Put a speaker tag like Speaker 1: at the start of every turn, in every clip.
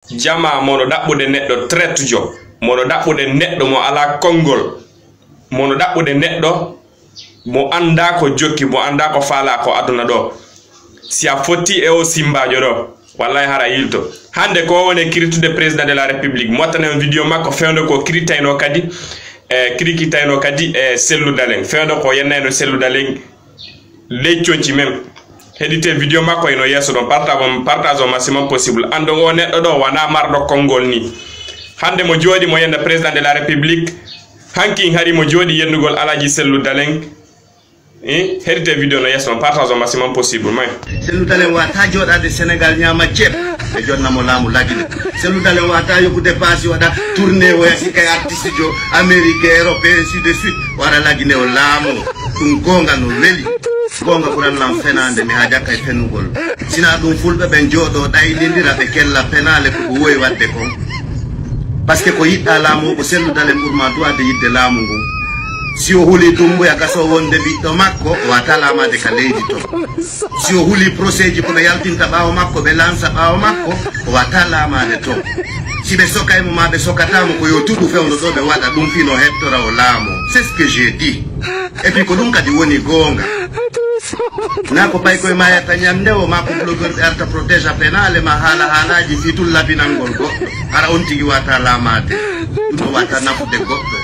Speaker 1: jama mono dabbude neddo traitujo mono dabbude neddo mo ala kongol mono dabbude neddo mo anda ko jokki mo anda ko fala ko aduna do si a foti e o simbajo do wallahi hara yilto hande ko woni kiritude président de la république motane un video makko fewndo ko kiritayno kadi kirikitayno kadi sellu dalen fewndo ko yennayno sellu dalen leccionci même hedite video makko eno yeso don partage au maximum possible ando ngo neddo do wana mardo kongol ni hande mo jodi mo yenda président de la république hanki hari mo jodi yendugol alaji sellu dalen hedite video no yeso partage au maximum possible may
Speaker 2: sellu dalen wata jodade Sénégal nyama ciep e jonna mo lamu lagide sellu dalen wata yokude passe wada tourner o kay artiste jo américain européen sud de suite wara lagine o lamu dum gonga no weli gonga buran lam fenande mi haja kay fenugol sina dum fulbe ben jodo daylindira be kella penale ko woy wadde ko parce que ko yidda lamu ko sellu dalen burma duade yidde lamu ngum si o huli tumbu ya gaso wonde biddo makko wata lamade ka leydi to si o huli proceji ko be yaltinta bawo makko be lansa bawo makko wata lamade to si be sokay mo ma be sokatamo ko yo tudu fewndo do be wada dum fino hectora o lamo c'est ce que j'ai dit et puis ko dum kadi woni gonga nako pay koy mayata nyamde o makko blogueur be arta protège penale ma halaji fitul labinangol go ara on tigi wata lamade dum wata nafude goddo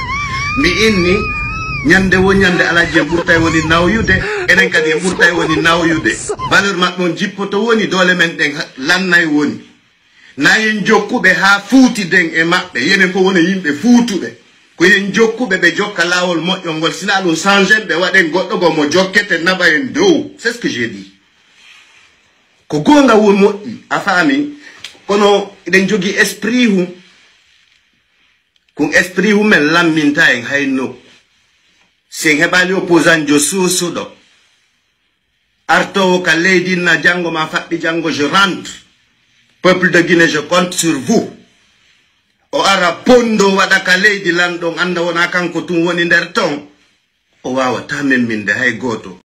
Speaker 2: mi inni nyande wo nyande alaji burtay woni nawyude enen kadi burtay woni nawyude valeur makko jippoto woni dole men den lannay woni nayen jokkube ha fuuti den e mabbe yenen ko woni yimbe fuutube ko yen jokkube be jokka lawol moƴƴo ngol sina dum changer be waden goddo go mo jokkete naba en dow c'est ce que j'ai dit ko gonga won moƴƴi afami kono eden jogi esprit hu kun esprit hu men lamminta en hayno sen hebali opposant jo susudo arto ka leydi na jango ma fabbi jango je rentre peuple de Guinée je compte sur vous o ara pondo wada ka leydi landon anda wona kanko tum woni der ton o wawa tamen min de hay goto